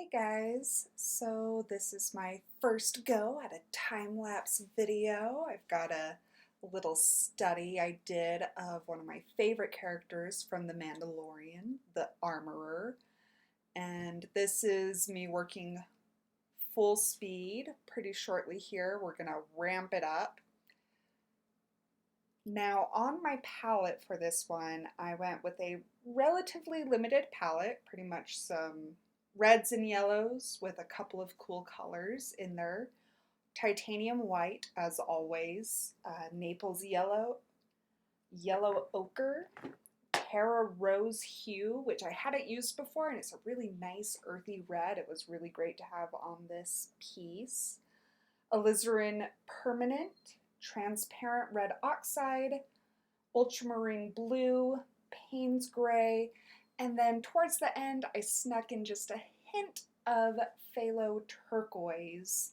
Hey guys, so this is my first go at a time-lapse video. I've got a little study I did of one of my favorite characters from The Mandalorian, the Armorer. And this is me working full speed pretty shortly here. We're gonna ramp it up. Now on my palette for this one, I went with a relatively limited palette, pretty much some reds and yellows with a couple of cool colors in there. Titanium white, as always, Naples yellow, yellow ochre, terra rose hue, which I hadn't used before, and it's a really nice earthy red. It was really great to have on this piece. Alizarin permanent, transparent red oxide, ultramarine blue, Payne's gray, and then towards the end I snuck in just a hint of phthalo turquoise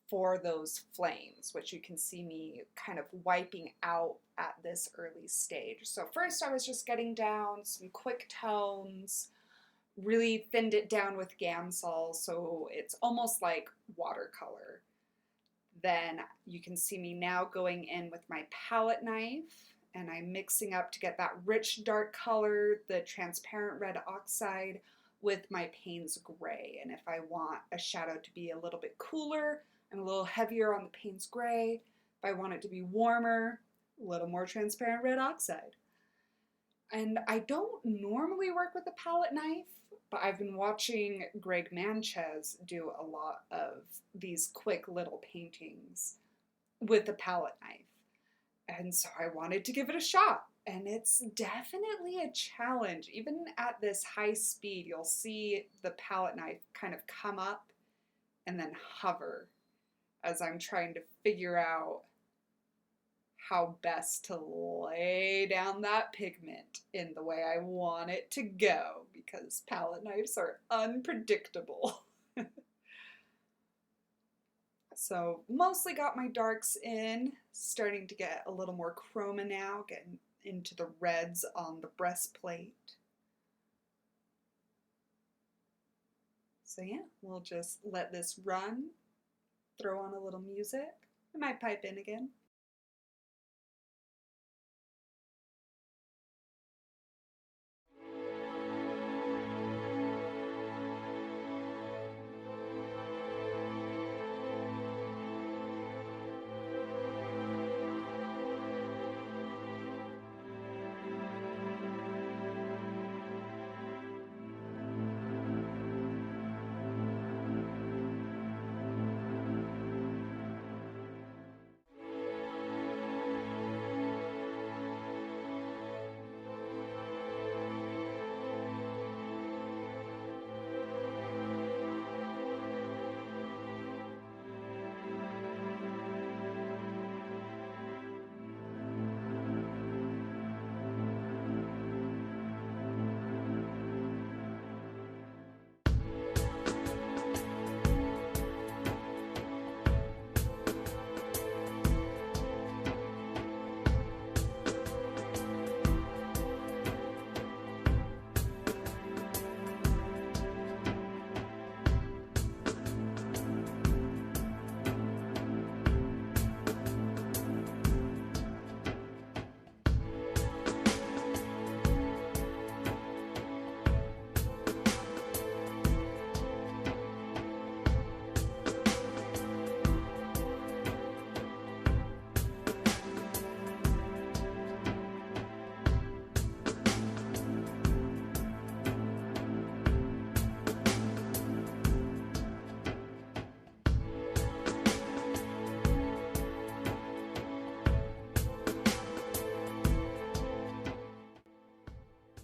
for those flames, which you can see me kind of wiping out at this early stage. So first I was just getting down some quick tones, really thinned it down with Gamsol so it's almost like watercolor. Then you can see me now going in with my palette knife and I'm mixing up to get that rich dark color, the transparent red oxide with my Payne's gray. And if I want a shadow to be a little bit cooler, I'm a little heavier on the Payne's gray. If I want it to be warmer, a little more transparent red oxide. And I don't normally work with a palette knife, but I've been watching Greg Manches do a lot of these quick little paintings with a palette knife. And so I wanted to give it a shot. And it's definitely a challenge. Even at this high speed, you'll see the palette knife kind of come up and then hover as I'm trying to figure out how best to lay down that pigment in the way I want it to go, because palette knives are unpredictable. So mostly got my darks in, starting to get a little more chroma now, getting into the reds on the breastplate. So yeah, we'll just let this run, throw on a little music. I might pipe in again.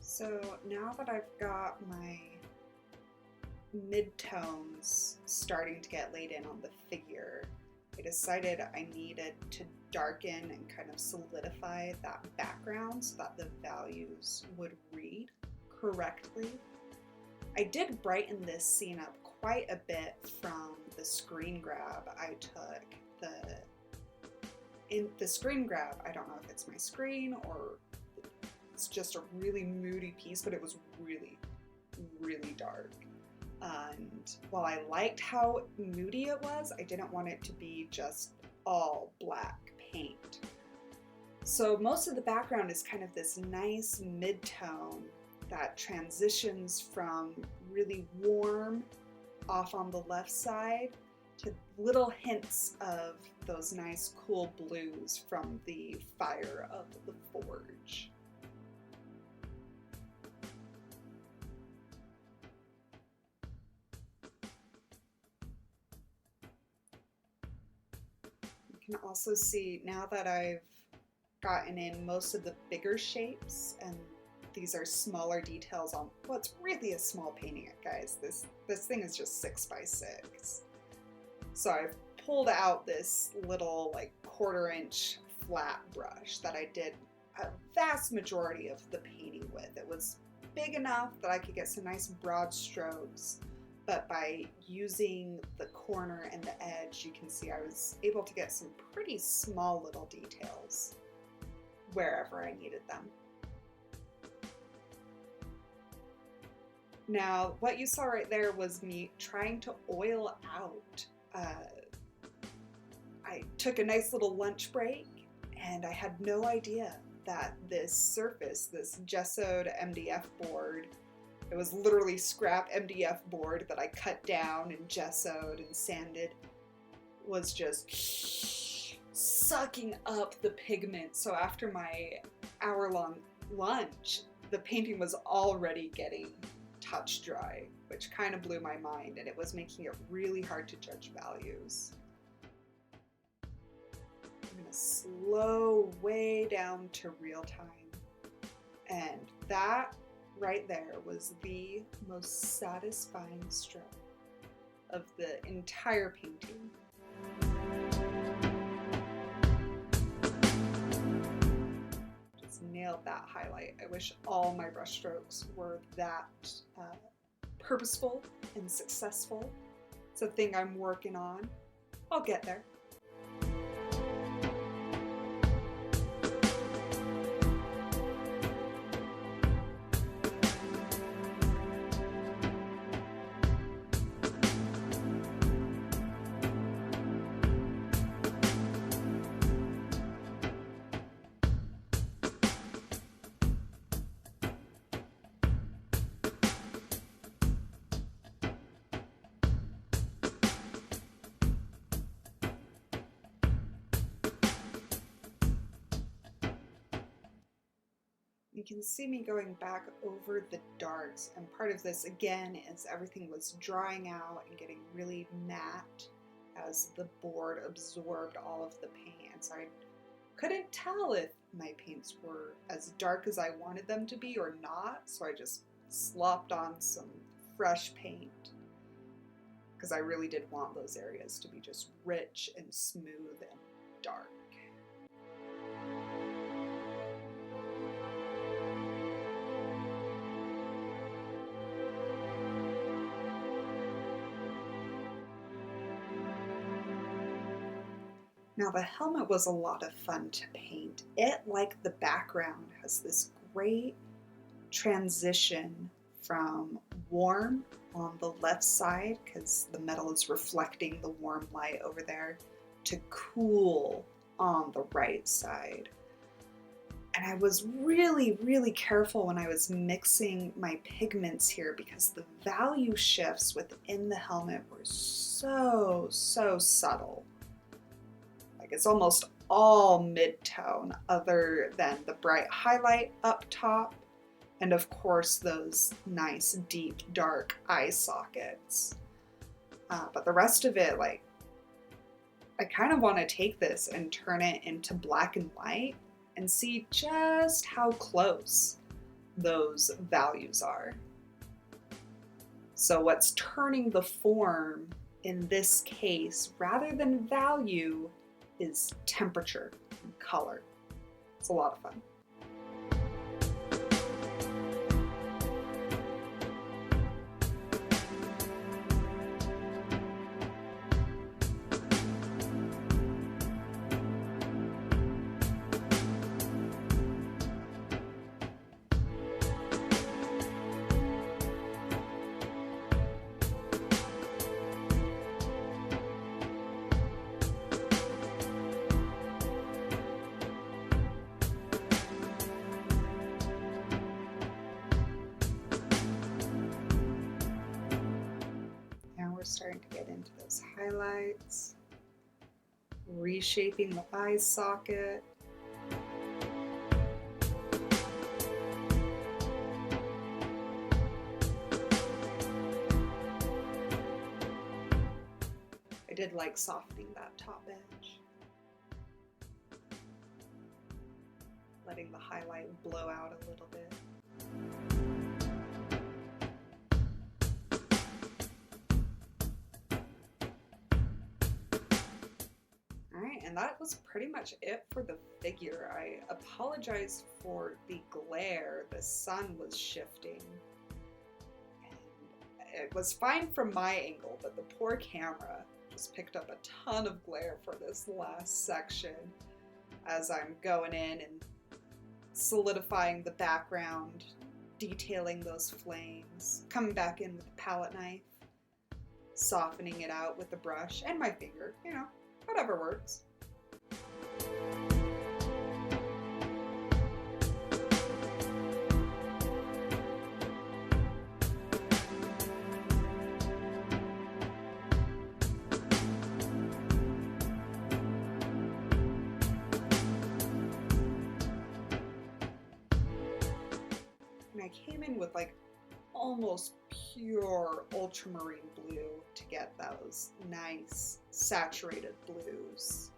So now that I've got my midtones starting to get laid in on the figure, I decided I needed to darken and kind of solidify that background so that the values would read correctly. I did brighten this scene up quite a bit from the screen grab I took. In the screen grab, I don't know if it's my screen or it's just a really moody piece, but it was really, really dark. And while I liked how moody it was, I didn't want it to be just all black paint. So most of the background is kind of this nice mid-tone that transitions from really warm off on the left side to little hints of those nice cool blues from the fire of the forge. You can also see now that I've gotten in most of the bigger shapes, and these are smaller details on what's really a small painting, guys. This thing is just 6x6. So I've pulled out this little like 1/4-inch flat brush that I did a vast majority of the painting with. It was big enough that I could get some nice broad strokes, but by using the corner and the edge, you can see I was able to get some pretty small little details wherever I needed them. Now, what you saw right there was me trying to oil out. I took a nice little lunch break, and I had no idea that this surface, this gessoed MDF board, it was literally scrap MDF board that I cut down and gessoed and sanded, was just sucking up the pigment. So after my hour-long lunch, the painting was already getting touch dry, which kind of blew my mind, and it was making it really hard to judge values. I'm gonna slow way down to real time, and that right there was the most satisfying stroke of the entire painting. Just nailed that highlight. I wish all my brush strokes were that purposeful and successful. It's a thing I'm working on. I'll get there. You can see me going back over the darks, and part of this again is everything was drying out and getting really matte as the board absorbed all of the paint. So I couldn't tell if my paints were as dark as I wanted them to be or not, so I just slopped on some fresh paint because I really did want those areas to be just rich and smooth and dark. Now the helmet was a lot of fun to paint. It, like the background, has this great transition from warm on the left side, because the metal is reflecting the warm light over there, to cool on the right side. And I was really, really careful when I was mixing my pigments here, because the value shifts within the helmet were so subtle. It's almost all mid-tone other than the bright highlight up top, and of course those nice deep dark eye sockets. But the rest of it, like, I kind of want to take this and turn it into black and white and see just how close those values are. So what's turning the form in this case, rather than value, is temperature and color. It's a lot of fun. those highlights, reshaping the eye socket. I did like softening that top edge, letting the highlight blow out a little bit. Alright, and that was pretty much it for the figure. I apologize for the glare. The sun was shifting. And it was fine from my angle, but the poor camera just picked up a ton of glare for this last section as I'm going in and solidifying the background, detailing those flames, coming back in with the palette knife, softening it out with the brush and my finger, you know, whatever works. And I came in with like almost pure ultramarine blue to get those nice saturated blues,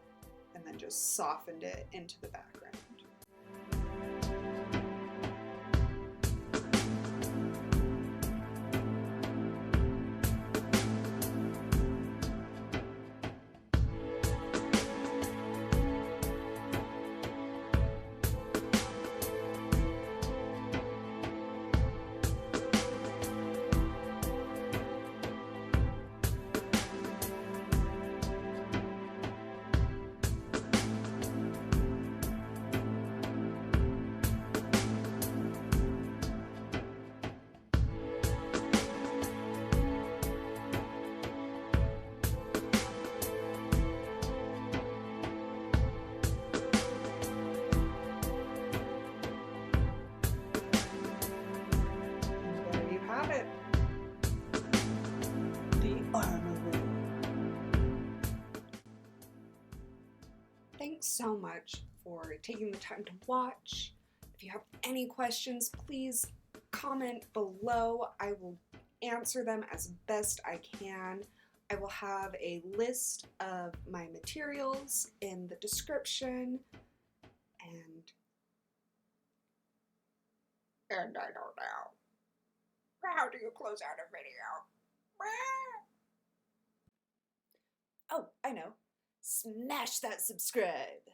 and then just softened it into the background. Thanks so much for taking the time to watch. If you have any questions, please comment below. I will answer them as best I can. I will have a list of my materials in the description, and I don't know. How do you close out a video? Oh, I know. Smash that subscribe.